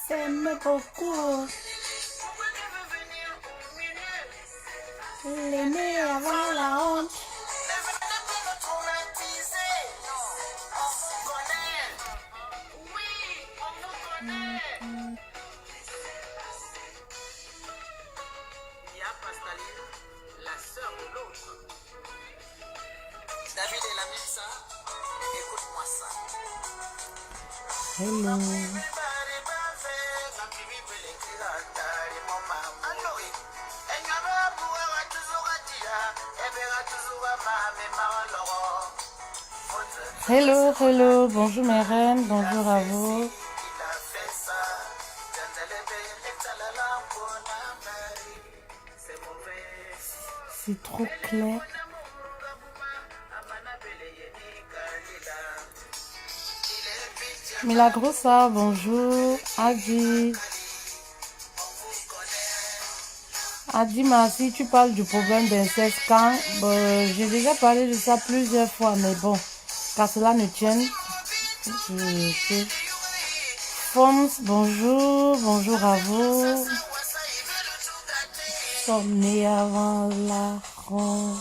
s'aime beaucoup. L'aimer avant la honte. La sœur de l'autre. David et la Missa, écoute-moi ça. Hello. Hello, hello, bonjour mes reines, bonjour à vous. C'est trop clair. Milagrosa, bonjour. Adi. Adi, merci, tu parles du problème d'inceste quand j'ai déjà parlé de ça plusieurs fois, mais bon, qu'à cela ne tienne, je sais. Foms, bonjour, bonjour à vous. Sommes nés avant la ronde.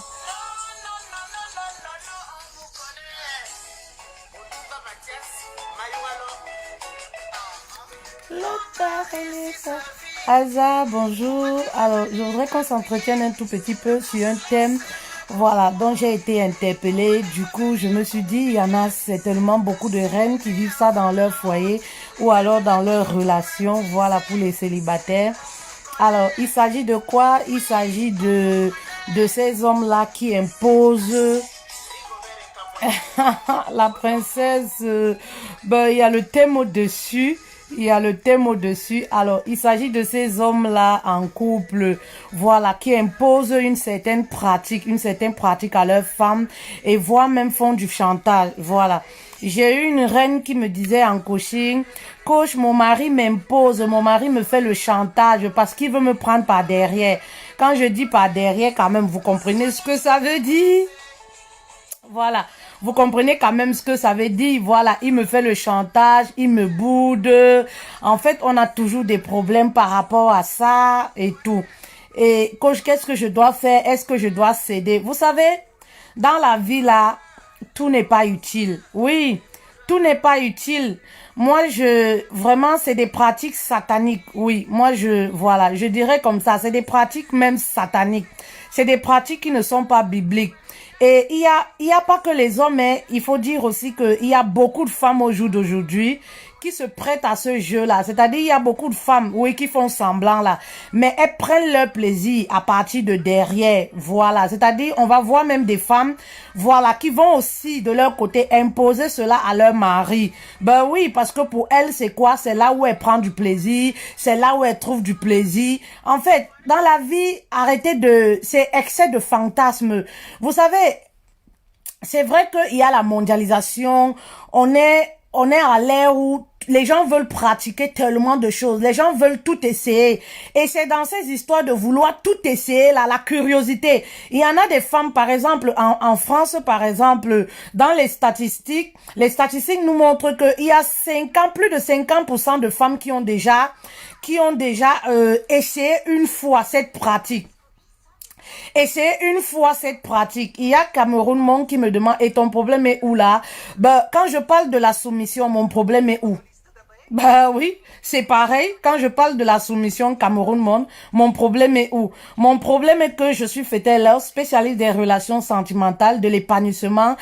Aza, bonjour. Alors, je voudrais qu'on s'entretienne un tout petit peu sur un thème, voilà, dont j'ai été interpellée. Du coup, je me suis dit, il y en a certainement beaucoup de reines qui vivent ça dans leur foyer ou alors dans leur relation, voilà, pour les célibataires. Alors, il s'agit de quoi? Il s'agit de ces hommes-là qui imposent la princesse. Ben, il y a le thème au-dessus. Il y a le thème au-dessus. Alors, il s'agit de ces hommes-là en couple, voilà, qui imposent une certaine pratique à leurs femmes et voire même font du chantage, voilà. J'ai eu une reine qui me disait en coaching, coach, mon mari m'impose, mon mari me fait le chantage parce qu'il veut me prendre par derrière. Quand je dis par derrière, quand même, vous comprenez ce que ça veut dire? Voilà, vous comprenez quand même ce que ça veut dire. Voilà, il me fait le chantage, il me boude. En fait, on a toujours des problèmes par rapport à ça et tout. Et coach, qu'est-ce que je dois faire? Est-ce que je dois céder? Vous savez, dans la vie là, tout n'est pas utile. Oui, tout n'est pas utile. Moi, vraiment, c'est des pratiques sataniques. Oui, moi, voilà, je dirais comme ça. C'est des pratiques même sataniques. C'est des pratiques qui ne sont pas bibliques. Et il y a pas que les hommes, mais il faut dire aussi qu'il y a beaucoup de femmes au jour d'aujourd'hui qui se prêtent à ce jeu-là. C'est-à-dire, il y a beaucoup de femmes, oui, qui font semblant là. Mais elles prennent leur plaisir à partir de derrière. Voilà. C'est-à-dire, on va voir même des femmes, voilà, qui vont aussi, de leur côté, imposer cela à leur mari. Ben oui, parce que pour elles, c'est quoi? C'est là où elles prennent du plaisir. C'est là où elles trouvent du plaisir. En fait, dans la vie, arrêtez ces excès de fantasmes. Vous savez, c'est vrai qu'il y a la mondialisation. On est à l'ère où les gens veulent pratiquer tellement de choses. Les gens veulent tout essayer. Et c'est dans ces histoires de vouloir tout essayer, là, la curiosité. Il y en a des femmes, par exemple, en France, par exemple, dans les statistiques nous montrent qu'il y a plus de 50% de femmes qui ont déjà essayé une fois cette pratique. Et c'est une fois cette pratique. Il y a Cameroun Monde qui me demande, et ton problème est où là? Ben, quand je parle de la soumission, mon problème est où? Ben oui, c'est pareil. Quand je parle de la soumission Cameroun Monde, mon problème est où? Mon problème est que je suis fételle, spécialiste des relations sentimentales, de l'épanouissement.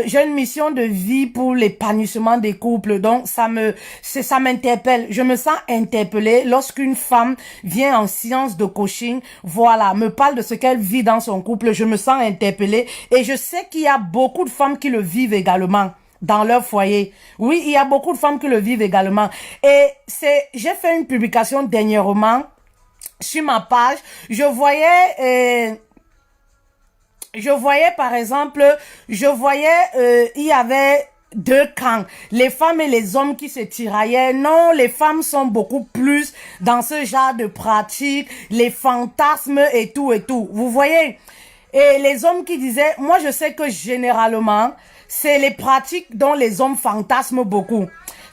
J'ai une mission de vie pour l'épanouissement des couples. Donc, ça m'interpelle. Je me sens interpellée lorsqu'une femme vient en séance de coaching, voilà, me parle de ce qu'elle vit dans son couple. Je me sens interpellée et je sais qu'il y a beaucoup de femmes qui le vivent également dans leur foyer. Oui, il y a beaucoup de femmes qui le vivent également. Et j'ai fait une publication dernièrement sur ma page. Je voyais par exemple, il y avait deux camps, les femmes et les hommes qui se tiraillaient. Non, les femmes sont beaucoup plus dans ce genre de pratique, les fantasmes et tout et tout. Vous voyez? Et les hommes qui disaient, moi je sais que généralement, c'est les pratiques dont les hommes fantasment beaucoup.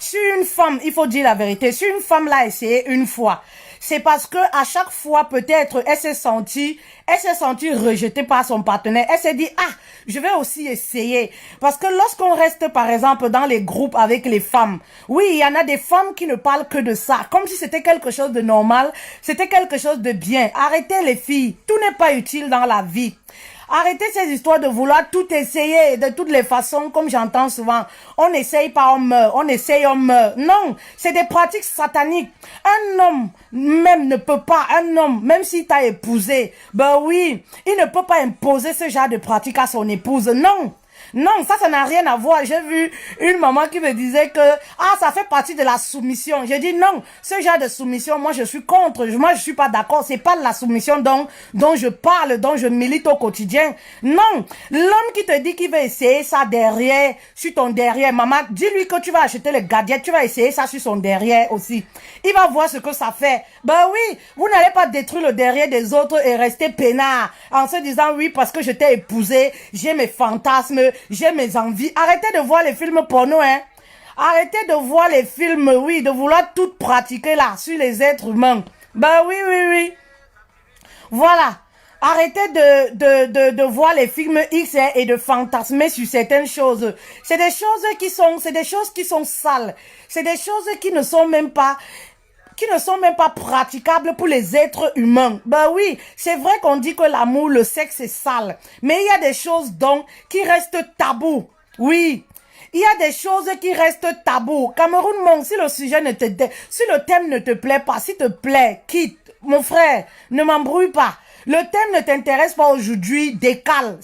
Si une femme, il faut dire la vérité, si une femme l'a essayé une fois, c'est parce que à chaque fois, peut-être, elle s'est sentie rejetée par son partenaire. Elle s'est dit, ah, je vais aussi essayer. Parce que lorsqu'on reste, par exemple, dans les groupes avec les femmes, oui, il y en a des femmes qui ne parlent que de ça. Comme si c'était quelque chose de normal, c'était quelque chose de bien. Arrêtez les filles. Tout n'est pas utile dans la vie. Arrêtez ces histoires de vouloir tout essayer de toutes les façons, comme j'entends souvent. On essaye pas, on meurt. On essaye, on meurt. Non, c'est des pratiques sataniques. Un homme même ne peut pas, un homme, même s'il t'a épousé, ben oui, il ne peut pas imposer ce genre de pratique à son épouse. Non. Non, ça n'a rien à voir. J'ai vu une maman qui me disait que, ah, ça fait partie de la soumission. J'ai dit non, ce genre de soumission, moi je suis contre. Moi je suis pas d'accord. C'est pas de la soumission dont je parle, dont je milite au quotidien. Non, l'homme qui te dit qu'il va essayer ça derrière, sur ton derrière, maman, dis-lui que tu vas acheter le gadget, tu vas essayer ça sur son derrière aussi. Il va voir ce que ça fait. Ben oui, vous n'allez pas détruire le derrière des autres et rester peinard en se disant oui, parce que je t'ai épousé, j'ai mes fantasmes, j'ai mes envies. Arrêtez de voir les films porno, hein. Arrêtez de voir les films, oui, de vouloir tout pratiquer là, sur les êtres humains. Ben oui, oui, oui. Voilà. Arrêtez de voir les films X et de fantasmer sur certaines choses. C'est des choses qui sont sales. C'est des choses qui ne sont même pas praticables pour les êtres humains. Ben oui, c'est vrai qu'on dit que l'amour, le sexe est sale. Mais il y a des choses donc qui restent tabous. Oui. Il y a des choses qui restent tabous. Cameroun Monk, si le thème ne te plaît pas, s'il te plaît, quitte. Mon frère, ne m'embrouille pas. Le thème ne t'intéresse pas aujourd'hui, décale.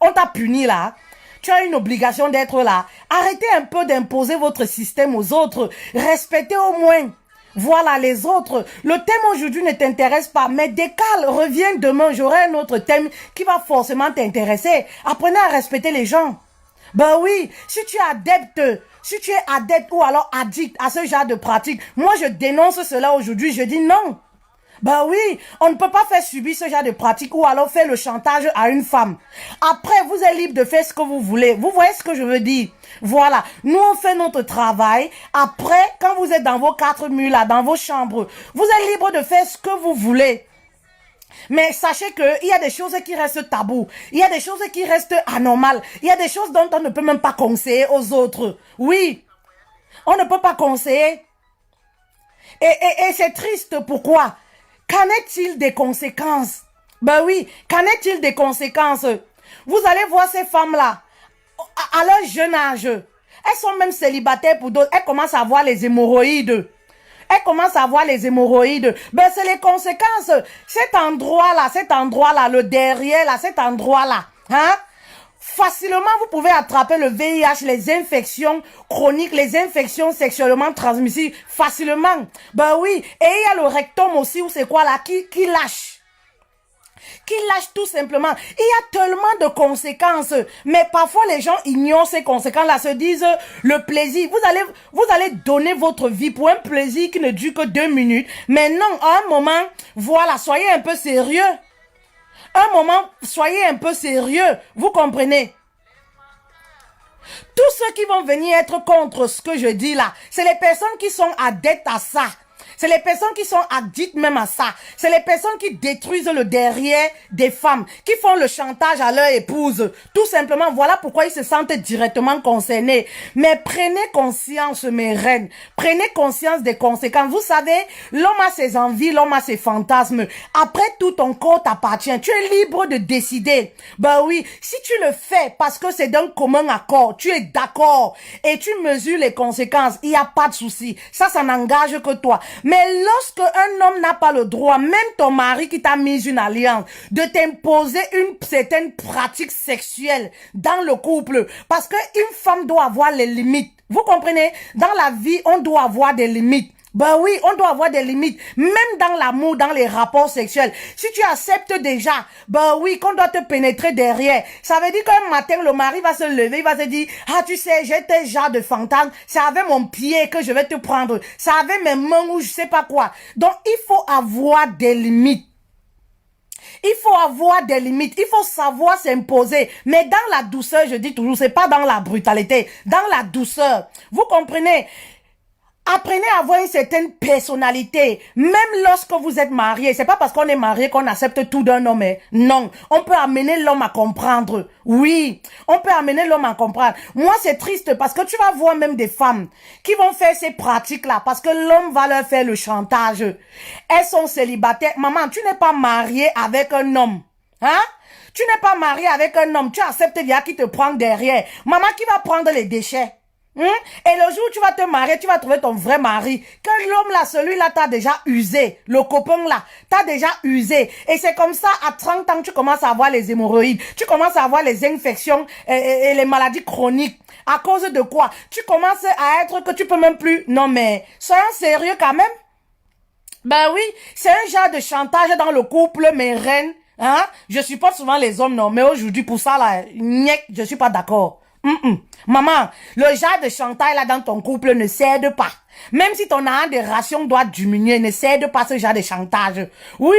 On t'a puni là. Tu as une obligation d'être là. Arrêtez un peu d'imposer votre système aux autres. Respectez au moins. Voilà les autres. Le thème aujourd'hui ne t'intéresse pas, mais décale, reviens demain, j'aurai un autre thème qui va forcément t'intéresser. Apprenez à respecter les gens. Ben oui, si tu es adepte ou alors addict à ce genre de pratique, moi je dénonce cela aujourd'hui, je dis non. Ben oui, on ne peut pas faire subir ce genre de pratique ou alors faire le chantage à une femme. Après, vous êtes libre de faire ce que vous voulez. Vous voyez ce que je veux dire? Voilà, nous on fait notre travail. Après, quand vous êtes dans vos quatre murs là, dans vos chambres, vous êtes libre de faire ce que vous voulez. Mais sachez qu'il y a des choses qui restent tabous. Il y a des choses qui restent anormales. Il y a des choses dont on ne peut même pas conseiller aux autres. Oui, on ne peut pas conseiller. Et c'est triste, pourquoi? Qu'en est-il des conséquences? Ben oui, qu'en est-il des conséquences? Vous allez voir ces femmes-là, à leur jeune âge, elles sont même célibataires pour d'autres, elles commencent à avoir les hémorroïdes. Elles commencent à avoir les hémorroïdes. Ben c'est les conséquences. Cet endroit-là, le derrière là, cet endroit-là, hein? Facilement, vous pouvez attraper le VIH, les infections chroniques, les infections sexuellement transmissibles, facilement. Ben oui, et il y a le rectum aussi, ou c'est quoi là, qui lâche. Qui lâche tout simplement. Il y a tellement de conséquences, mais parfois les gens ignorent ces conséquences-là, se disent le plaisir. Vous allez donner votre vie pour un plaisir qui ne dure que 2 minutes, mais non, à un moment, voilà, soyez un peu sérieux. Un moment, soyez un peu sérieux, vous comprenez? Tous ceux qui vont venir être contre ce que je dis là, c'est les personnes qui sont adeptes à ça. C'est les personnes qui sont addictes même à ça. C'est les personnes qui détruisent le derrière des femmes, qui font le chantage à leur épouse. Tout simplement, voilà pourquoi ils se sentent directement concernés. Mais prenez conscience, mes reines. Prenez conscience des conséquences. Vous savez, l'homme a ses envies, l'homme a ses fantasmes. Après tout, ton corps t'appartient. Tu es libre de décider. Ben oui, si tu le fais parce que c'est d'un commun accord, tu es d'accord et tu mesures les conséquences, il n'y a pas de souci. Ça n'engage que toi. Mais lorsque un homme n'a pas le droit, même ton mari qui t'a mis une alliance, de t'imposer une certaine pratique sexuelle dans le couple, parce qu'une femme doit avoir les limites. Vous comprenez? Dans la vie, on doit avoir des limites. Ben oui, on doit avoir des limites, même dans l'amour, dans les rapports sexuels. Si tu acceptes déjà, ben oui, qu'on doit te pénétrer derrière, ça veut dire qu'un matin, le mari va se lever, il va se dire, ah tu sais, j'ai tel genre de fantasme, c'est avec mon pied que je vais te prendre, c'est avec mes mains ou je sais pas quoi. Donc, il faut avoir des limites. Il faut avoir des limites, il faut savoir s'imposer, mais dans la douceur, je dis toujours, c'est pas dans la brutalité, dans la douceur. Vous comprenez? Apprenez à avoir une certaine personnalité. Même lorsque vous êtes marié, c'est pas parce qu'on est marié qu'on accepte tout d'un homme. Non, on peut amener l'homme à comprendre. Oui, on peut amener l'homme à comprendre. Moi, c'est triste parce que tu vas voir même des femmes qui vont faire ces pratiques-là parce que l'homme va leur faire le chantage. Elles sont célibataires. Maman, tu n'es pas mariée avec un homme. Hein? Tu n'es pas marié avec un homme. Tu acceptes bien qui te prend derrière. Maman, qui va prendre les déchets? Et le jour où tu vas te marier, tu vas trouver ton vrai mari. Que l'homme là, celui-là t'a déjà usé. Le copain là, t'a déjà usé. Et c'est comme ça, à 30 ans, tu commences à avoir les hémorroïdes. Tu commences à avoir les infections et les maladies chroniques. À cause de quoi? Tu commences à être que tu peux même plus. Non mais, soyons sérieux quand même. Ben oui, c'est un genre de chantage dans le couple, mes reines. Hein? Je supporte souvent les hommes, non, mais aujourd'hui, pour ça, là, je suis pas d'accord. Maman, le genre de chantage là dans ton couple ne cède pas. Même si ton argent de ration doit diminuer, ne cède pas ce genre de chantage. Oui,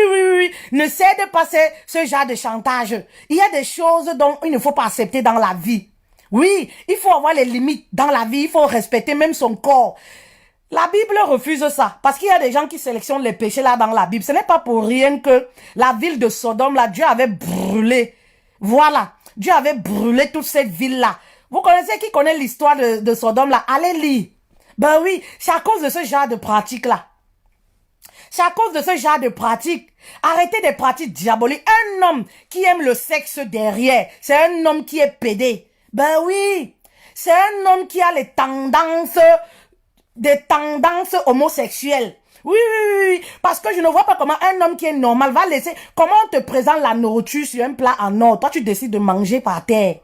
ne cède pas ce genre de chantage. Il y a des choses dont il ne faut pas accepter dans la vie. Oui, il faut avoir les limites dans la vie, il faut respecter même son corps. La Bible refuse ça, parce qu'il y a des gens qui sélectionnent les péchés là dans la Bible. Ce n'est pas pour rien que la ville de Sodome là, Dieu avait brûlé. Voilà, Dieu avait brûlé toute cette ville là. Vous connaissez, qui connaît l'histoire de Sodome là? Allez lire. Ben oui, c'est à cause de ce genre de pratique là. C'est à cause de ce genre de pratique. Arrêtez des pratiques diaboliques. Un homme qui aime le sexe derrière, c'est un homme qui est pédé. Ben oui, c'est un homme qui a des tendances homosexuelles. Oui, parce que je ne vois pas comment un homme qui est normal va laisser... Comment on te présente la nourriture sur un plat en or? Toi, tu décides de manger par terre.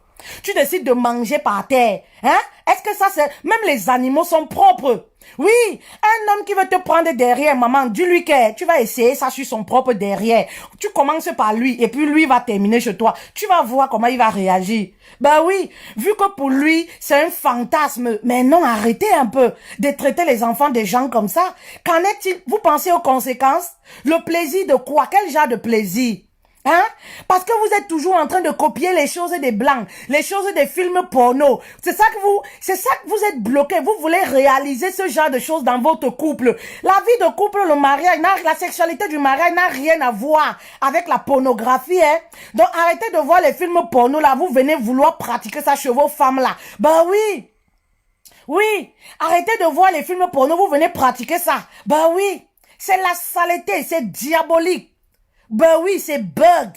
Tu décides de manger par terre. Hein? Est-ce que ça, c'est... Même les animaux sont propres. Oui, un homme qui veut te prendre derrière, maman, dis-lui que tu vas essayer ça sur son propre derrière. Tu commences par lui et puis lui va terminer chez toi. Tu vas voir comment il va réagir. Ben oui, vu que pour lui, c'est un fantasme. Mais non, arrêtez un peu de traiter les enfants des gens comme ça. Qu'en est-il? Vous pensez aux conséquences? Le plaisir de quoi? Quel genre de plaisir? Hein? Parce que vous êtes toujours en train de copier les choses des blancs, les choses des films porno. C'est ça que vous êtes bloqué. Vous voulez réaliser ce genre de choses dans votre couple. La vie de couple, le mariage, la sexualité du mariage n'a rien à voir avec la pornographie, hein. Donc arrêtez de voir les films porno là. Vous venez vouloir pratiquer ça chez vos femmes là. Ben oui. Oui. Arrêtez de voir les films porno. Vous venez pratiquer ça. Ben oui. C'est la saleté. C'est diabolique. Ben oui, c'est bug.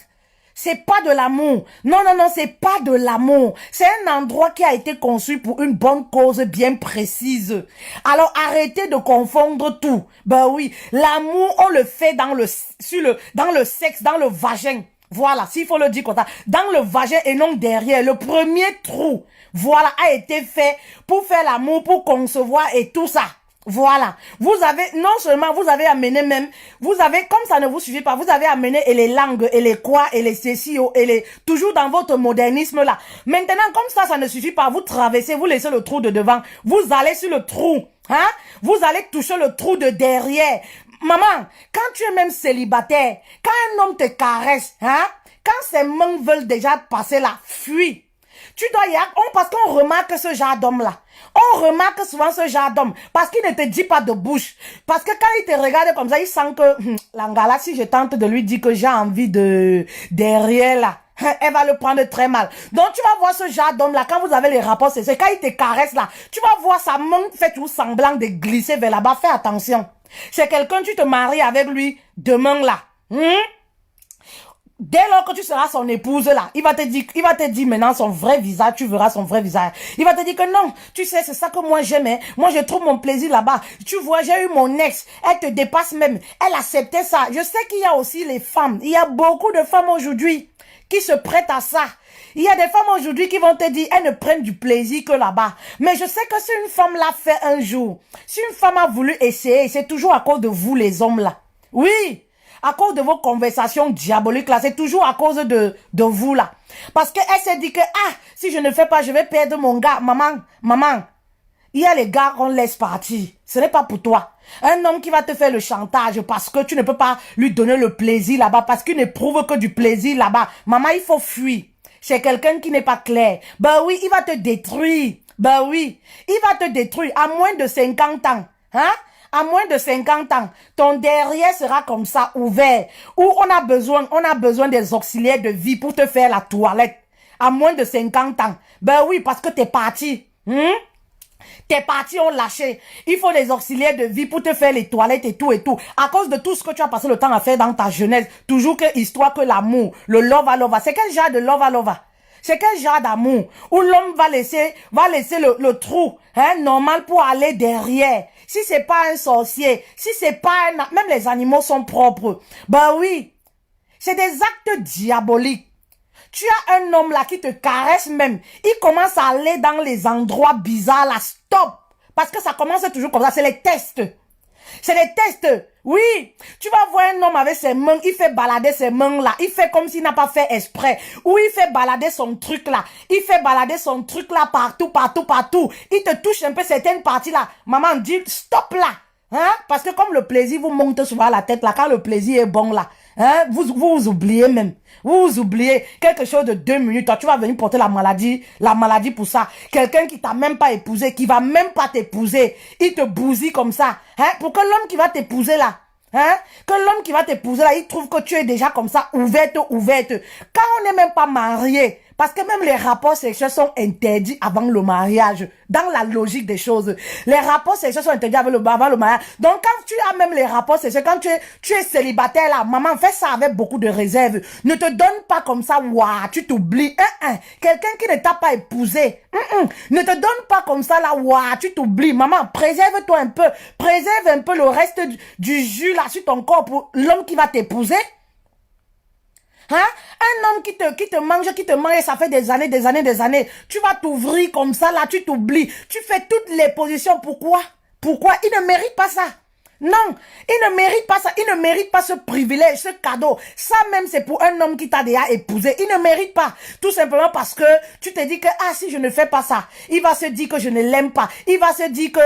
C'est pas de l'amour. Non, c'est pas de l'amour. C'est un endroit qui a été conçu pour une bonne cause bien précise. Alors arrêtez de confondre tout. Ben oui, l'amour, on le fait dans le sexe, dans le vagin. Voilà, s'il faut le dire comme ça. Dans le vagin et non derrière. Le premier trou, voilà, a été fait pour faire l'amour, pour concevoir et tout ça. Voilà. Vous avez, non seulement vous avez amené même, vous avez, comme ça ne vous suffit pas, vous avez amené et les langues, et les quoi, et les cécios, et les, toujours dans votre modernisme là. Maintenant, comme ça ne suffit pas, vous traversez, vous laissez le trou de devant, vous allez sur le trou, hein, vous allez toucher le trou de derrière. Maman, quand tu es même célibataire, quand un homme te caresse, hein, quand ses mains veulent déjà passer là, fuis. Tu dois y aller, parce qu'on remarque ce genre d'homme là. On remarque souvent ce genre d'homme parce qu'il ne te dit pas de bouche. Parce que quand il te regarde comme ça, il sent que l'angala, si je tente de lui dire que j'ai envie de derrière là, elle va le prendre très mal. Donc tu vas voir ce genre d'homme là, quand vous avez les rapports, c'est quand il te caresse là, tu vas voir sa main fait tout semblant de glisser vers là-bas. Fais attention. C'est quelqu'un, tu te maries avec lui demain là. Dès lors que tu seras son épouse là, il va te dire maintenant son vrai visage, tu verras son vrai visage. Il va te dire que non, tu sais, c'est ça que moi j'aimais. Moi je trouve mon plaisir là-bas. Tu vois, j'ai eu mon ex, elle te dépasse même. Elle acceptait ça. Je sais qu'il y a aussi les femmes. Il y a beaucoup de femmes aujourd'hui qui se prêtent à ça. Il y a des femmes aujourd'hui qui vont te dire, elles ne prennent du plaisir que là-bas. Mais je sais que si une femme l'a fait un jour, si une femme a voulu essayer, c'est toujours à cause de vous les hommes là. Oui. À cause de vos conversations diaboliques là, c'est toujours à cause de vous là. Parce qu'elle s'est dit que, si je ne fais pas, je vais perdre mon gars. Maman, il y a les gars qu'on laisse partir. Ce n'est pas pour toi. Un homme qui va te faire le chantage parce que tu ne peux pas lui donner le plaisir là-bas, parce qu'il n'éprouve que du plaisir là-bas. Maman, il faut fuir. C'est quelqu'un qui n'est pas clair. Ben oui, il va te détruire. Ben oui, il va te détruire à moins de 50 ans. Hein? À moins de 50 ans, ton derrière sera comme ça, ouvert. Où on a besoin des auxiliaires de vie pour te faire la toilette. À moins de 50 ans. Ben oui, parce que t'es parti. Tes parties ont lâché. Il faut des auxiliaires de vie pour te faire les toilettes et tout et tout. À cause de tout ce que tu as passé le temps à faire dans ta jeunesse. Toujours que histoire que l'amour, le lova lova. C'est quel genre de lova lova? C'est quel genre d'amour où l'homme va laisser le trou, normal pour aller derrière. Si c'est pas un sorcier, si c'est pas même les animaux sont propres. Ben oui. C'est des actes diaboliques. Tu as un homme là qui te caresse même. Il commence à aller dans les endroits bizarres là. Stop. Parce que ça commence toujours comme ça. C'est les tests. C'est les tests. Oui. Tu vas voir un homme avec ses mains. Il fait balader ses mains là. Il fait comme s'il n'a pas fait exprès. Ou il fait balader son truc là. Il fait balader son truc là partout, partout, partout. Il te touche un peu certaines parties là. Maman dit stop là. Hein? Parce que comme le plaisir vous monte souvent à la tête là. Quand le plaisir est bon là. Hein? Vous oubliez même. Vous oubliez quelque chose de 2 minutes. Toi, tu vas venir porter la maladie pour ça. Quelqu'un qui t'a même pas épousé, qui va même pas t'épouser. Il te bousille comme ça. Hein? Pour que l'homme qui va t'épouser là, que l'homme qui va t'épouser là, il trouve que tu es déjà comme ça, ouverte. Quand on n'est même pas marié, parce que même les rapports sexuels sont interdits avant le mariage. Dans la logique des choses. Les rapports sexuels sont interdits avant le mariage. Donc quand tu as même les rapports sexuels, quand tu es célibataire là, maman, fais ça avec beaucoup de réserve. Ne te donne pas comme ça, waouh, tu t'oublies. Quelqu'un qui ne t'a pas épousé. Ne te donne pas comme ça là, waouh, tu t'oublies. Maman, préserve-toi un peu. Préserve un peu le reste du jus là sur ton corps pour l'homme qui va t'épouser. Hein? Un homme qui te mange, et ça fait des années. Tu vas t'ouvrir comme ça, là, tu t'oublies. Tu fais toutes les positions. Pourquoi? Il ne mérite pas ça. Non, il ne mérite pas ça. Il ne mérite pas ce privilège, ce cadeau. Ça même, c'est pour un homme qui t'a déjà épousé. Il ne mérite pas. Tout simplement parce que tu te dis que, si je ne fais pas ça, il va se dire que je ne l'aime pas. Il va se dire que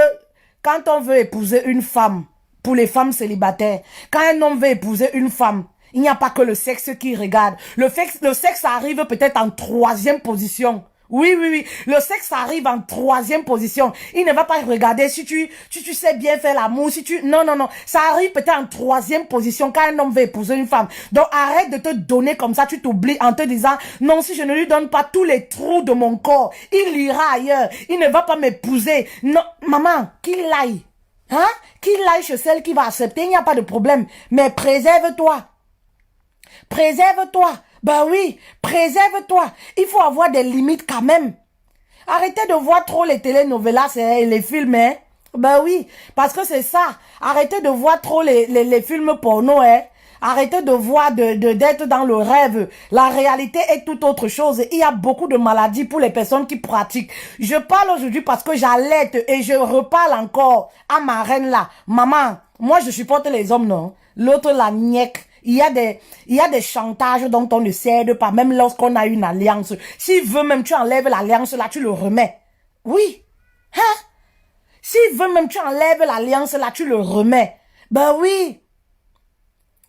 quand on veut épouser une femme, pour les femmes célibataires, quand un homme veut épouser une femme, il n'y a pas que le sexe qui regarde. Le sexe arrive peut-être en 3e position. Oui. Le sexe arrive en 3e position. Il ne va pas regarder si tu sais bien faire l'amour, non. Ça arrive peut-être en 3e position quand un homme veut épouser une femme. Donc arrête de te donner comme ça, tu t'oublies en te disant, non, si je ne lui donne pas tous les trous de mon corps, il ira ailleurs. Il ne va pas m'épouser. Non, maman, qu'il aille. Qu'il aille chez celle qui va accepter, il n'y a pas de problème. Mais préserve-toi. Préserve-toi. Ben oui, préserve-toi. Il faut avoir des limites quand même. Arrêtez de voir trop les telenovelas et les films, Ben oui, parce que c'est ça. Arrêtez de voir trop les films porno, Arrêtez de voir, d'être dans le rêve. La réalité est tout autre chose. Il y a beaucoup de maladies pour les personnes qui pratiquent. Je parle aujourd'hui parce que j'allaite et je reparle encore à ma reine là. Maman, moi je supporte les hommes, non? L'autre la nièque. Il y a des chantages dont on ne cède pas, même lorsqu'on a une alliance. S'il veut même, tu enlèves l'alliance là, tu le remets. Oui. S'il veut même, tu enlèves l'alliance là, tu le remets. Ben oui.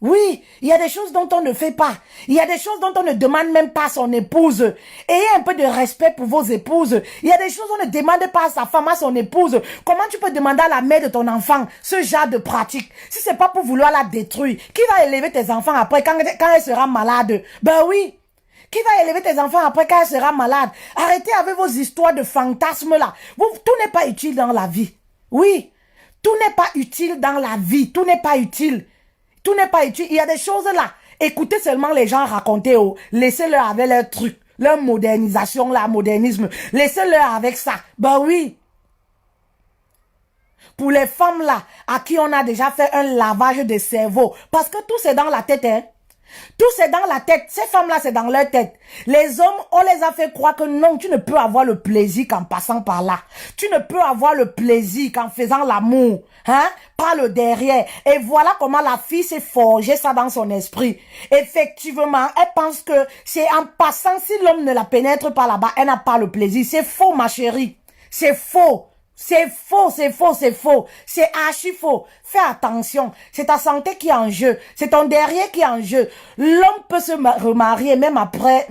Oui, il y a des choses dont on ne fait pas. Il y a des choses dont on ne demande même pas à son épouse. Ayez un peu de respect pour vos épouses. Il y a des choses qu'on ne demande pas à sa femme, à son épouse. Comment tu peux demander à la mère de ton enfant ce genre de pratique? Si c'est pas pour vouloir la détruire, qui va élever tes enfants après quand elle sera malade? Ben oui. Qui va élever tes enfants après quand elle sera malade? Arrêtez avec vos histoires de fantasmes là. Tout n'est pas utile dans la vie. Oui. Tout n'est pas utile dans la vie. Tout n'est pas utile. Tout n'est pas utile. Il y a des choses là. Écoutez seulement les gens raconter. Laissez-leur avec leur truc. Leur modernisation, leur modernisme. Laissez-leur avec ça. Ben oui. Pour les femmes là, à qui on a déjà fait un lavage de cerveau. Parce que tout c'est dans la tête, Tout c'est dans la tête. Ces femmes-là, c'est dans leur tête. Les hommes, on les a fait croire que non, tu ne peux avoir le plaisir qu'en passant par là. Tu ne peux avoir le plaisir qu'en faisant l'amour. Par le derrière. Et voilà comment la fille s'est forgé ça dans son esprit. Effectivement, elle pense que c'est en passant, si l'homme ne la pénètre pas là-bas, elle n'a pas le plaisir. C'est faux, ma chérie. C'est faux. C'est faux. C'est archi faux. Fais attention. C'est ta santé qui est en jeu. C'est ton derrière qui est en jeu. L'homme peut se remarier même après.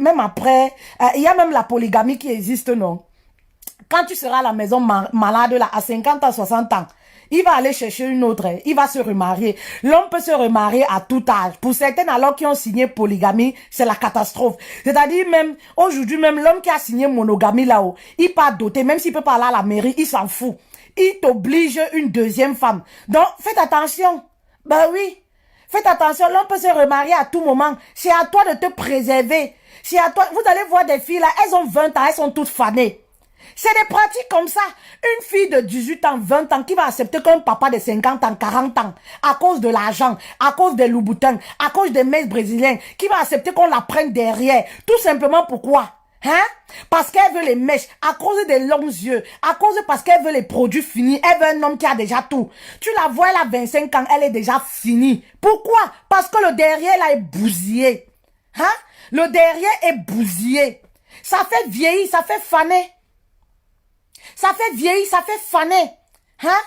Il y a même la polygamie qui existe, non? Quand tu seras à la maison malade là, à 50 ans, 60 ans, il va aller chercher une autre, il va se remarier. L'homme peut se remarier à tout âge. Pour certaines, alors qui ont signé polygamie, c'est la catastrophe. C'est-à-dire même, aujourd'hui même, l'homme qui a signé monogamie là-haut, il part doter, même s'il peut pas aller à la mairie, il s'en fout. Il t'oblige une deuxième femme. Donc, faites attention. Ben oui. Faites attention, l'homme peut se remarier à tout moment. C'est à toi de te préserver. C'est à toi. Vous allez voir des filles là, elles ont 20 ans, elles sont toutes fanées. C'est des pratiques comme ça. Une fille de 18 ans, 20 ans qui va accepter qu'un papa de 50 ans, 40 ans, à cause de l'argent, à cause des louboutins, à cause des messes brésiliens, qui va accepter qu'on la prenne derrière. Tout simplement pourquoi? Hein? Parce qu'elle veut les mèches, à cause des longs yeux, à cause parce qu'elle veut les produits finis, elle veut un homme qui a déjà tout. Tu la vois, elle a 25 ans, elle est déjà finie. Pourquoi? Parce que le derrière là est bousillé. Hein? Le derrière est bousillé. Ça fait vieillir, ça fait faner. Ça fait vieillir, ça fait faner. Hein?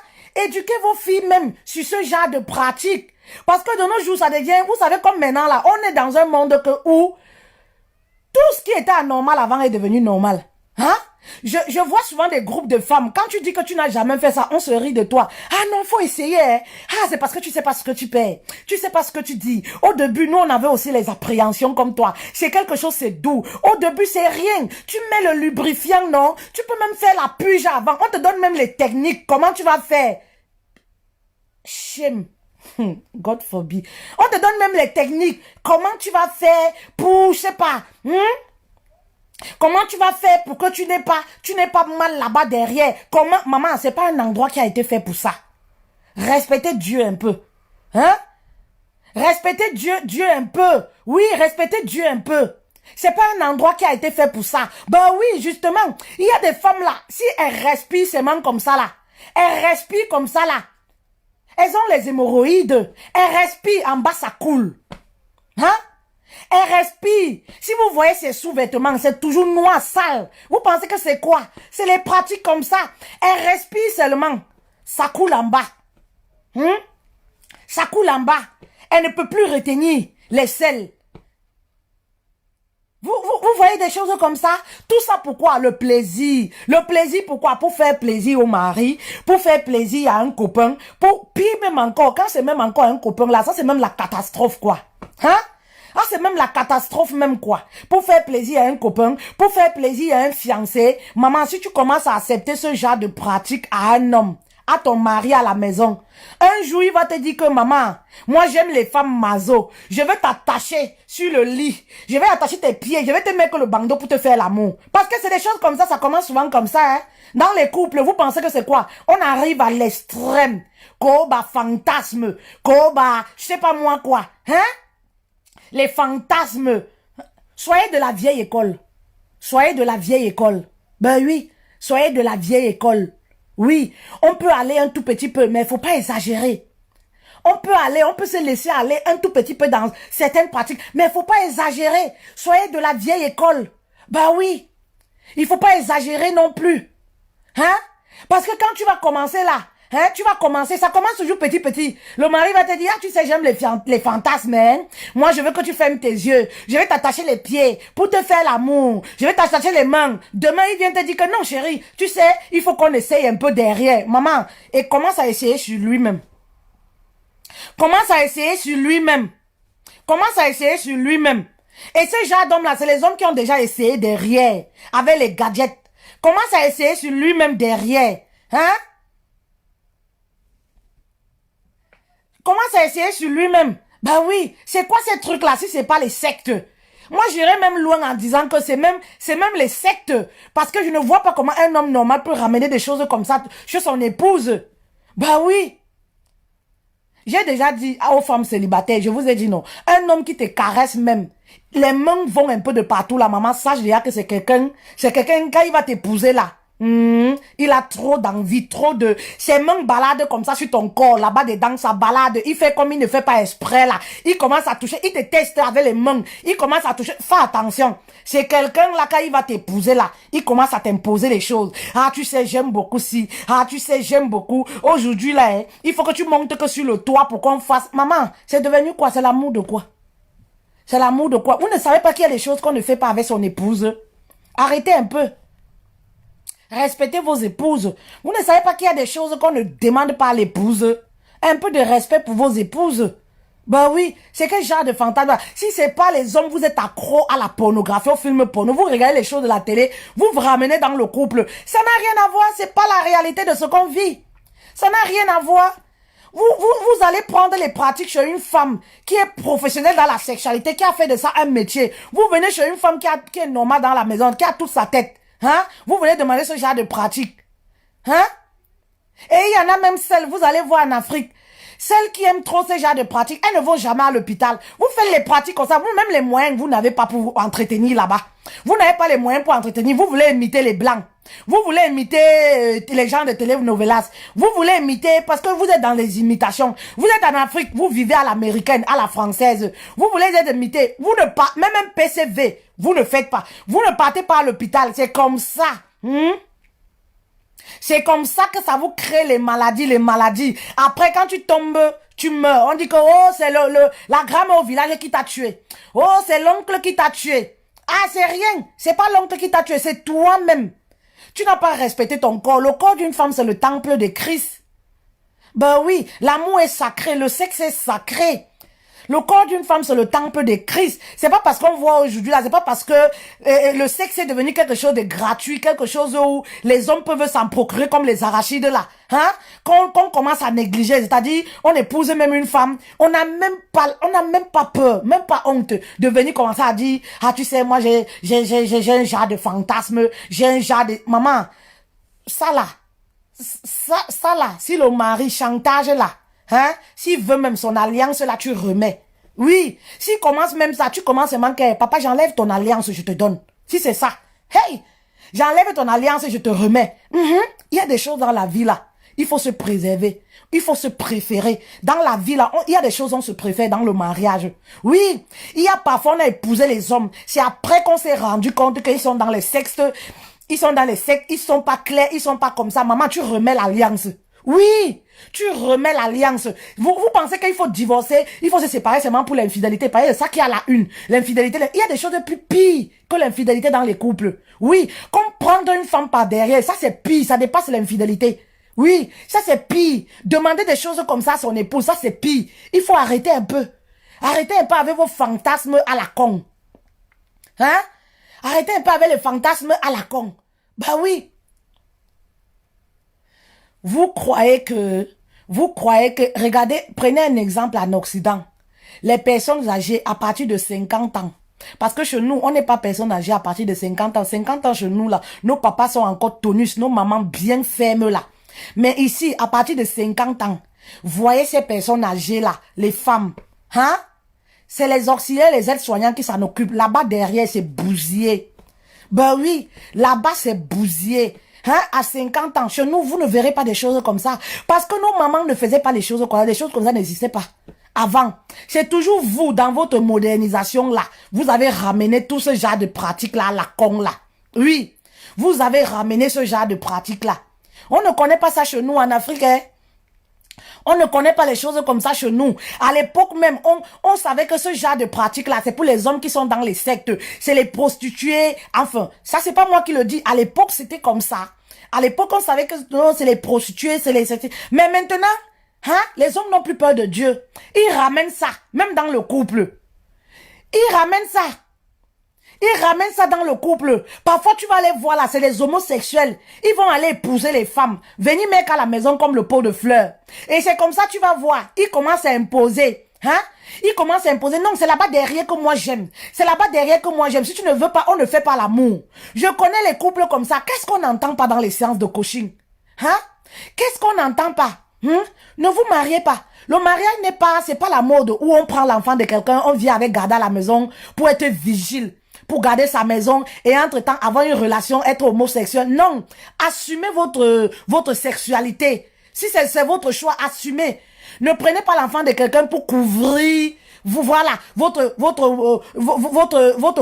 Éduquez vos filles même sur ce genre de pratique. Parce que de nos jours, ça devient, vous savez comme maintenant là, on est dans un monde où tout ce qui était anormal avant est devenu normal. Hein? Je vois souvent des groupes de femmes. Quand tu dis que tu n'as jamais fait ça, on se rit de toi. Ah non, faut essayer. Hein? Ah, c'est parce que tu sais pas ce que tu perds. Tu sais pas ce que tu dis. Au début, nous, on avait aussi les appréhensions comme toi. C'est quelque chose, c'est doux. Au début, c'est rien. Tu mets le lubrifiant, non? Tu peux même faire la purge avant. On te donne même les techniques. Comment tu vas faire? Shame. God forbid. On te donne même les techniques. Comment tu vas faire pour, je sais pas, comment tu vas faire pour que tu n'aies pas mal là-bas derrière? Comment, maman, c'est pas un endroit qui a été fait pour ça. Respectez Dieu un peu. Hein? Respectez Dieu un peu. Oui, respectez Dieu un peu. C'est pas un endroit qui a été fait pour ça. Ben oui, justement, il y a des femmes là, si elles respirent seulement comme ça là, elles respirent comme ça là, elles ont les hémorroïdes, elles respirent, en bas ça coule. Hein? Elles respirent. Si vous voyez ces sous-vêtements, c'est toujours noir, sale. Vous pensez que c'est quoi? C'est les pratiques comme ça. Elles respirent seulement. Ça coule en bas. Ça coule en bas. Elle ne peut plus retenir les selles. Vous voyez des choses comme ça? Tout ça pourquoi? Le plaisir. Le plaisir pourquoi? Pour faire plaisir au mari, pour faire plaisir à un copain, puis même encore, quand c'est même encore un copain là, ça c'est même la catastrophe quoi. Hein? Ah, c'est même la catastrophe même quoi. Pour faire plaisir à un copain, pour faire plaisir à un fiancé, maman, si tu commences à accepter ce genre de pratique à un homme, à ton mari à la maison, un jour il va te dire que maman, moi j'aime les femmes mazo, je vais t'attacher sur le lit, je vais attacher tes pieds, je vais te mettre le bandeau pour te faire l'amour. Parce que c'est des choses comme ça commence souvent comme ça. Hein? Dans les couples, vous pensez que c'est quoi? On arrive à l'extrême, koba fantasme, koba, je sais pas moi quoi, hein? Les fantasmes. Soyez de la vieille école. Soyez de la vieille école. Ben oui, soyez de la vieille école. Oui, on peut aller un tout petit peu, mais il faut pas exagérer. On peut se laisser aller un tout petit peu dans certaines pratiques, mais il faut pas exagérer. Soyez de la vieille école. Ben oui, il faut pas exagérer non plus. Hein? Parce que quand tu vas commencer là, hein, tu vas commencer, ça commence toujours petit. Le mari va te dire, ah, tu sais, j'aime les fantasmes, hein. Moi, je veux que tu fermes tes yeux. Je vais t'attacher les pieds pour te faire l'amour. Je vais t'attacher les mains. Demain, il vient te dire que non, chérie, tu sais, il faut qu'on essaye un peu derrière. Maman, et commence à essayer sur lui-même. Commence à essayer sur lui-même. Commence à essayer sur lui-même. Et ce genre d'hommes-là, c'est les hommes qui ont déjà essayé derrière, avec les gadgets. Commence à essayer sur lui-même derrière. Hein? Commence à essayer sur lui-même. Ben oui, c'est quoi ces trucs-là si c'est pas les sectes? Moi, j'irais même loin en disant que c'est même les sectes. Parce que je ne vois pas comment un homme normal peut ramener des choses comme ça chez son épouse. Ben oui. J'ai déjà dit aux femmes célibataires, je vous ai dit non. Un homme qui te caresse même, les mains vont un peu de partout. La maman, sache déjà que c'est quelqu'un quand il va t'épouser là. Il a trop d'envie, trop de... Ses mains baladent comme ça sur ton corps, là-bas dedans, ça balade. Il fait comme il ne fait pas exprès là. Il commence à toucher, il te teste avec les mains. Il commence à toucher. Fais attention. C'est quelqu'un là, quand il va t'épouser là, il commence à t'imposer les choses. Ah, tu sais, j'aime beaucoup si. Ah, tu sais, j'aime beaucoup. Aujourd'hui là, hein, il faut que tu montes que sur le toit pour qu'on fasse... Maman, c'est devenu quoi? C'est l'amour de quoi? C'est l'amour de quoi? Vous ne savez pas qu'il y a des choses qu'on ne fait pas avec son épouse? Arrêtez un peu. Respectez vos épouses. Vous ne savez pas qu'il y a des choses qu'on ne demande pas à l'épouse. Un peu de respect pour vos épouses. Ben oui, c'est quel genre de fantasme. Si c'est pas les hommes, vous êtes accro à la pornographie, au film porno, vous regardez les choses de la télé, vous vous ramenez dans le couple. Ça n'a rien à voir, c'est pas la réalité de ce qu'on vit. Ça n'a rien à voir. Vous allez prendre les pratiques chez une femme qui est professionnelle dans la sexualité, qui a fait de ça un métier. Vous venez chez une femme qui est normale dans la maison, qui a toute sa tête. Hein? Vous venez demander ce genre de pratique. Hein? Et il y en a même celles, vous allez voir en Afrique, celles qui aiment trop ce genre de pratiques, elles ne vont jamais à l'hôpital. Vous faites les pratiques comme ça, vous-même les moyens, vous n'avez pas pour vous entretenir là-bas. Vous n'avez pas les moyens pour entretenir, vous voulez imiter les blancs. Vous voulez imiter les gens de telenovelas. Vous voulez imiter parce que vous êtes dans les imitations. Vous êtes en Afrique, vous vivez à l'américaine, à la française. Vous voulez être imité. Vous ne pas, même un PCV, vous ne faites pas. Vous ne partez pas à l'hôpital. C'est comme ça. C'est comme ça que ça vous crée les maladies. Après, quand tu tombes, tu meurs. On dit que, oh, c'est la grand-mère au village qui t'a tué. Oh, c'est l'oncle qui t'a tué. Ah, c'est rien. C'est pas l'oncle qui t'a tué, c'est toi-même. Tu n'as pas respecté ton corps. Le corps d'une femme, c'est le temple de Christ. Ben oui, l'amour est sacré, le sexe est sacré. Le corps d'une femme, c'est le temple de Christ. C'est pas parce qu'on voit aujourd'hui là, c'est pas parce que le sexe est devenu quelque chose de gratuit, quelque chose où les hommes peuvent s'en procurer comme les arachides là. Hein? Qu'on commence à négliger, c'est-à-dire, on épouse même une femme, on n'a même pas peur, même pas honte de venir commencer à dire, ah tu sais, moi j'ai un genre de fantasme, j'ai un genre de... Maman, ça là, si le mari chantage là, hein, s'il veut même son alliance là, tu remets. Oui, s'il commence même ça, tu commences à manquer, papa, j'enlève ton alliance, je te donne. Si c'est ça, hey, j'enlève ton alliance et je te remets. Il y a des choses dans la vie là, il faut se préserver, il faut se préférer. Dans la vie là, il y a des choses on se préfère dans le mariage. Oui, il y a parfois on a épousé les hommes, c'est après qu'on s'est rendu compte qu'ils sont dans les sexes. Ils sont dans les sectes, ils sont pas clairs, ils sont pas comme ça. Maman, tu remets l'alliance. Oui, tu remets l'alliance. Vous pensez qu'il faut divorcer, il faut se séparer seulement pour l'infidélité. Parce que c'est ça qui a la une. L'infidélité, il y a des choses de plus pires que l'infidélité dans les couples. Oui, comme prendre une femme par derrière, ça c'est pire, ça dépasse l'infidélité. Oui, ça c'est pire. Demander des choses comme ça à son épouse, ça c'est pire. Il faut arrêter un peu. Arrêtez un peu avec vos fantasmes à la con. Hein? Arrêtez un peu avec les fantasmes à la con. Bah oui. Vous croyez que, regardez, prenez un exemple en Occident. Les personnes âgées à partir de 50 ans. Parce que chez nous, on n'est pas personnes âgées à partir de 50 ans. 50 ans chez nous, là, nos papas sont encore tonus, nos mamans bien fermes, là. Mais ici, à partir de 50 ans, voyez ces personnes âgées, là, les femmes, hein? C'est les auxiliaires, les aides-soignants qui s'en occupent. Là-bas, derrière, c'est bousillé. Ben oui, là-bas, c'est bousillé. Hein, à 50 ans, chez nous, vous ne verrez pas des choses comme ça. Parce que nos mamans ne faisaient pas des choses comme ça. Des choses comme ça n'existaient pas. Avant, c'est toujours vous, dans votre modernisation là, vous avez ramené tout ce genre de pratiques là, à la con là. Oui, vous avez ramené ce genre de pratiques là. On ne connaît pas ça chez nous en Afrique, hein. On ne connaît pas les choses comme ça chez nous. À l'époque même, on savait que ce genre de pratique-là, c'est pour les hommes qui sont dans les sectes. C'est les prostituées. Enfin, ça, c'est pas moi qui le dis. À l'époque, c'était comme ça. À l'époque, on savait que non, c'est les prostituées, c'est les... Mais maintenant, hein, les hommes n'ont plus peur de Dieu. Ils ramènent ça, même dans le couple. Ils ramènent ça. Ils ramènent ça dans le couple. Parfois, tu vas aller voir là, c'est les homosexuels. Ils vont aller épouser les femmes. Venir mettre à la maison comme le pot de fleurs. Et c'est comme ça, tu vas voir. Ils commencent à imposer. Hein? Ils commencent à imposer. Non, c'est là-bas derrière que moi j'aime. C'est là-bas derrière que moi j'aime. Si tu ne veux pas, on ne fait pas l'amour. Je connais les couples comme ça. Qu'est-ce qu'on n'entend pas dans les séances de coaching? Hein? Qu'est-ce qu'on n'entend pas? Ne vous mariez pas. Le mariage n'est pas, c'est pas la mode où on prend l'enfant de quelqu'un, on vient avec garder à la maison pour être vigile, pour garder sa maison et entre-temps avoir une relation, être homosexuel. Non, assumez votre sexualité. Si c'est votre choix, assumez. Ne prenez pas l'enfant de quelqu'un pour couvrir, vous voilà, votre